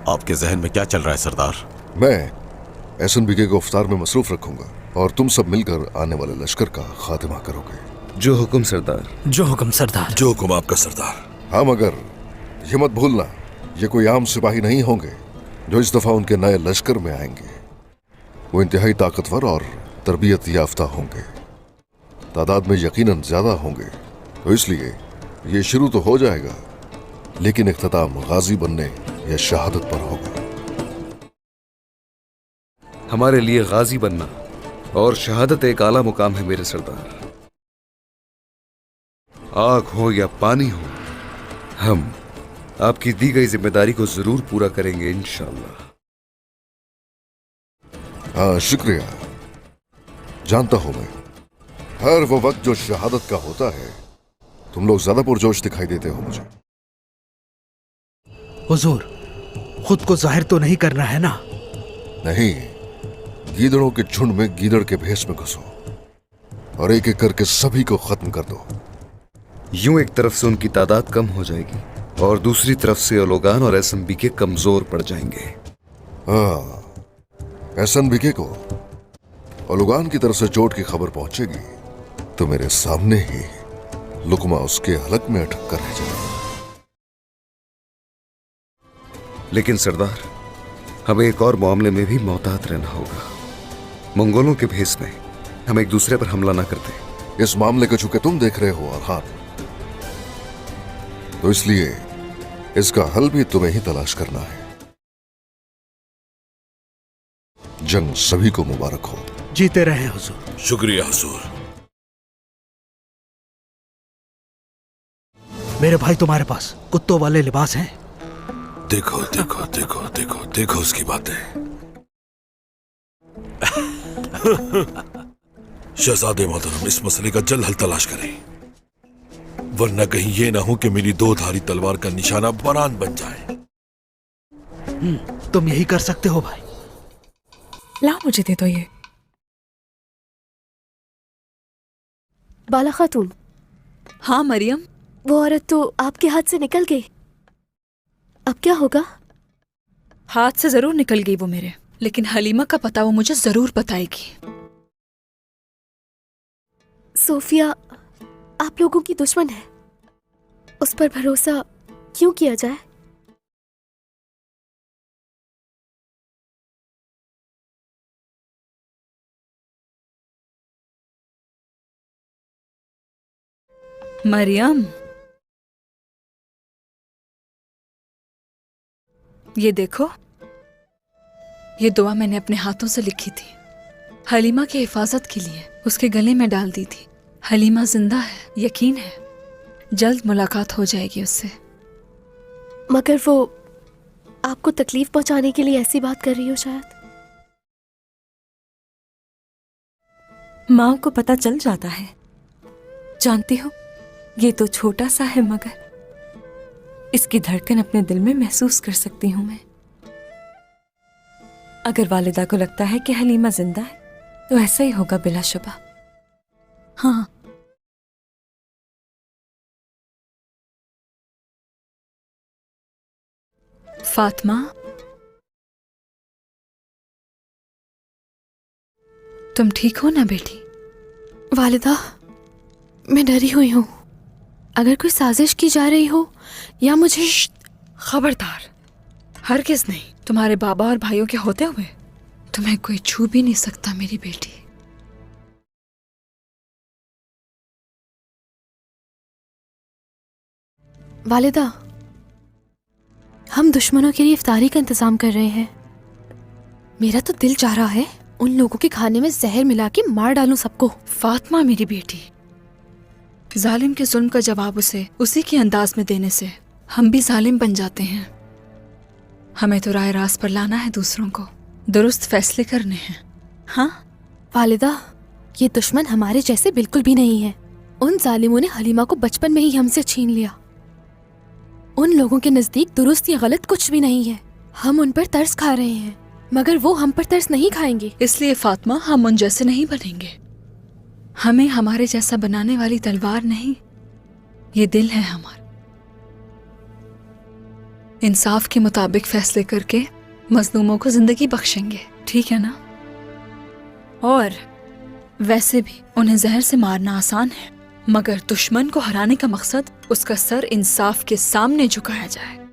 आपके जहन में क्या चल रहा है सरदार? मैं एसएनबीके को इफ्तार में मसरूफ रखूंगा और तुम सब मिलकर आने वाले लश्कर का खात्मा करोगे। जो हुक्म सरदार। जो हुक्म सरदार। जो हुक्म आपका सरदार। हाँ, मगर ये मत भूलना, ये कोई आम सिपाही नहीं होंगे जो इस दफा उनके नए लश्कर में आएंगे। वो इंतहाई ताकतवर और तरबियत याफ्ता होंगे, तादाद में यकीनन ज्यादा होंगे। तो इसलिए ये शुरू तो हो जाएगा, लेकिन इख्तिताम गाजी बनने या शहादत पर होगा। हमारे लिए गाजी बनना और शहादत एक आला मुकाम है मेरे सरदार। आग हो या पानी हो, हम आपकी दी गई जिम्मेदारी को जरूर पूरा करेंगे इंशाअल्लाह। हाँ, शुक्रिया। जानता हूं मैं, हर वो वक्त जो शहादत का होता है तुम लोग ज्यादा पुरजोश दिखाई देते हो मुझे। हुजूर, खुद को जाहिर तो नहीं करना है ना? नहीं, गीदड़ों के झुंड में गीदड़ के भेष में घुसो और एक एक करके सभी को खत्म कर दो। यूं एक तरफ से उनकी तादाद कम हो जाएगी और दूसरी तरफ से ओलोगान और एसएनबीके कमजोर पड़ जाएंगे। हाँ, एसएनबीके को ओलोगान की तरफ से चोट की खबर पहुंचेगी तो मेरे सामने ही लुकमा उसके हलक में अटक कर रह जाएगा। लेकिन सरदार, हमें एक और मामले में भी मोहतात रहना होगा। मंगोलों के भेष में हम एक दूसरे पर हमला ना करते। इस मामले को चूंकि तुम देख रहे हो अरहान, तो इसलिए इसका हल भी तुम्हें ही तलाश करना है। जंग सभी को मुबारक हो। जीते रहे हुजूर। शुक्रिया हुजूर। मेरे भाई, तुम्हारे पास कुत्तों वाले लिबास हैं? देखो देखो देखो देखो देखो उसकी बातें। शहजादे मोहतरम, इस मसले का जल्द हल तलाश करें, वरना कहीं ये ना हो कि मेरी दो धारी तलवार का निशाना बरान बन जाए। तुम यही कर सकते हो भाई। लाओ, मुझे दे दो ये। बाला खातून। हाँ मरियम। वो औरत तो आपके हाथ से निकल गई, अब क्या होगा? हाथ से जरूर निकल गई वो मेरे, लेकिन हलीमा का पता वो मुझे जरूर बताएगी। सोफिया आप लोगों की दुश्मन है, उस पर भरोसा क्यों किया जाए? मरियम, ये देखो, ये दुआ मैंने अपने हाथों से लिखी थी, हलीमा की हिफाजत के लिए उसके गले में डाल दी थी। हलीमा जिंदा है, यकीन है, जल्द मुलाकात हो जाएगी उससे। मगर वो आपको तकलीफ पहुंचाने के लिए ऐसी बात कर रही हो शायद। माँ को पता चल जाता है। जानती हो, ये तो छोटा सा है, मगर इसकी धड़कन अपने दिल में महसूस कर सकती हूं मैं। अगर वालिदा को लगता है कि हलीमा जिंदा है, तो ऐसा ही होगा बिलाशुबा। हाँ, फातिमा, तुम ठीक हो ना बेटी? वालिदा, मैं डरी हुई हूँ। अगर कोई साजिश की जा रही हो या मुझे। खबरदार, हरगिज़ नहीं। तुम्हारे बाबा और भाइयों के होते हुए तुम्हें कोई छू भी नहीं सकता मेरी बेटी। वालिदा, हम दुश्मनों के लिए इफ्तारी का इंतजाम कर रहे हैं। मेरा तो दिल चाह रहा है उन लोगों के खाने में जहर मिला के मार डालूं सबको। फातिमा मेरी बेटी, जालिम के जुल्म का जवाब उसे उसी के अंदाज में देने से हम भी जालिम बन जाते हैं। हमें तो राय रास्त पर लाना है, दूसरों को दुरुस्त फैसले करने हैं। हाँ वालिदा, ये दुश्मन हमारे जैसे बिल्कुल भी नहीं है। उन जालिमों ने हलीमा को बचपन में ही हमसे छीन लिया। उन लोगों के नजदीक दुरुस्त या गलत कुछ भी नहीं है। हम उन पर तरस खा रहे हैं, मगर वो हम पर तरस नहीं खाएंगे। इसलिए फातिमा, हम उन जैसे नहीं बनेंगे। हमें हमारे जैसा बनाने वाली तलवार नहीं, ये दिल है हमारा। इंसाफ के मुताबिक फैसले करके मजलूमों को जिंदगी बख्शेंगे, ठीक है ना? और वैसे भी उन्हें जहर से मारना आसान है, मगर दुश्मन को हराने का मकसद उसका सर इंसाफ के सामने झुकाया जाए।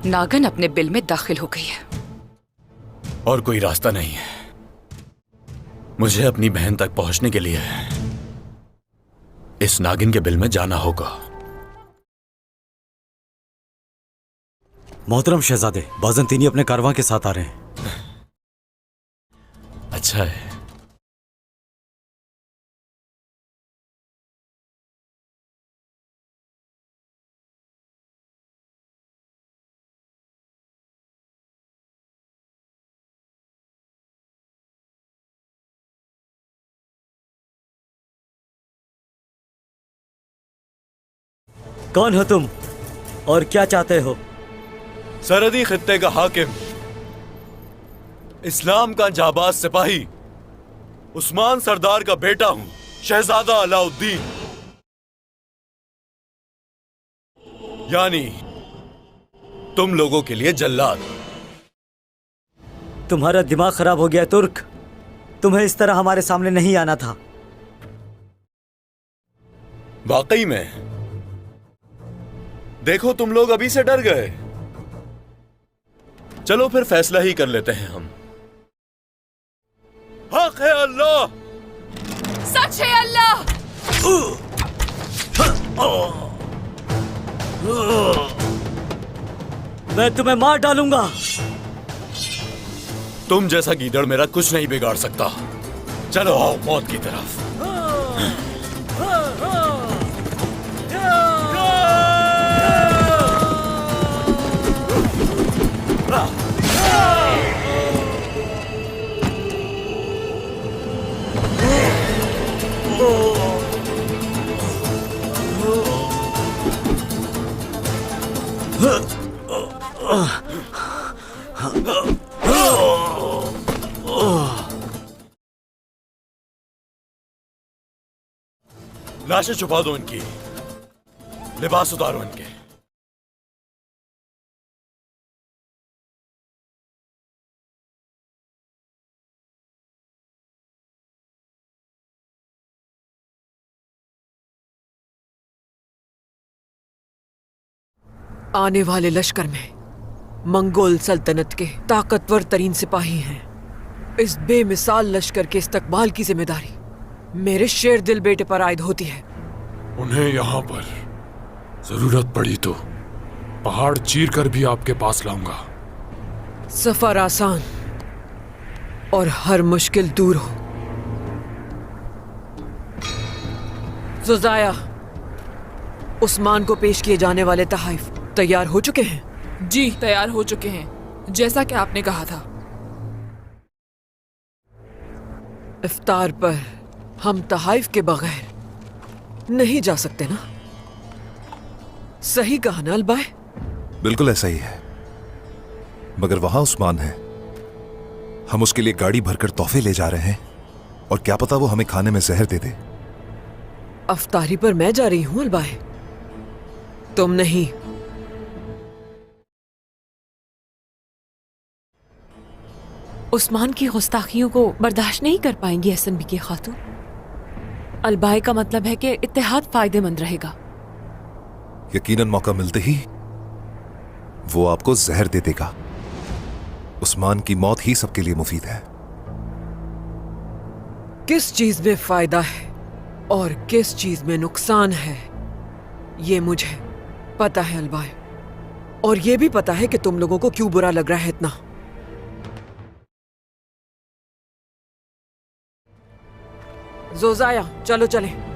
नागन अपने बिल में दाखिल हो गई है। और कोई रास्ता नहीं है। मुझे अपनी बहन तक पहुंचने के लिए इस नागिन के बिल में जाना होगा। मोहतरम शहजादे, बाज़ंतीनी अपने कारवां के साथ आ रहे हैं। अच्छा है। कौन हो तुम और क्या चाहते हो? सरहदी खित्ते का हाकिम, इस्लाम का जाबाज सिपाही, उस्मान सरदार का बेटा हूं, शहजादा अलाउद्दीन। यानी तुम लोगों के लिए जल्लाद। तुम्हारा दिमाग खराब हो गया तुर्क। तुम्हें इस तरह हमारे सामने नहीं आना था। वाकई में देखो, तुम लोग अभी से डर गए। चलो फिर फैसला ही कर लेते हैं हम। हक है अल्लाह, सच है अल्लाह। मैं तुम्हें मार डालूंगा। तुम जैसा गीदड़ मेरा कुछ नहीं बिगाड़ सकता। चलो आओ मौत की तरफ। लाशें छुपा दो इनकी, लिबास उतारो इनके। आने वाले लश्कर में मंगोल सल्तनत के ताकतवर तरीन सिपाही हैं। इस बेमिसाल लश्कर के इस्तकबाल की जिम्मेदारी मेरे शेर दिल बेटे पर आयद होती है। उन्हें यहाँ पर जरूरत पड़ी तो पहाड़ चीर कर भी आपके पास लाऊंगा। सफर आसान और हर मुश्किल दूर हो। जुजाया, उस्मान को पेश किए जाने वाले तहाइफ तैयार हो चुके हैं? जी तैयार हो चुके हैं, जैसा कि आपने कहा था। इफ्तार पर हम तहाइफ के बगैर नहीं जा सकते ना? सही कहा ना अलबाय? बिल्कुल ऐसा ही है, मगर वहां उस्मान है। हम उसके लिए गाड़ी भरकर तोहफे ले जा रहे हैं और क्या पता वो हमें खाने में जहर दे दे। अफ्तारी पर मैं जा रही हूं अलबाय, तुम नहीं। उस्मान की गुस्ताखियों को बर्दाश्त नहीं कर पाएंगी एहसन बी की खातून। अलबाय का मतलब है कि इत्तेहाद फायदेमंद रहेगा। यकीनन मौका मिलते ही वो आपको जहर दे देगा। उस्मान की मौत ही सबके लिए मुफीद है। किस चीज में फायदा है और किस चीज में नुकसान है ये मुझे पता है अलबाय, और ये भी पता है कि तुम लोगों को क्यों बुरा लग रहा है इतना। जोजाया, चलो चलें।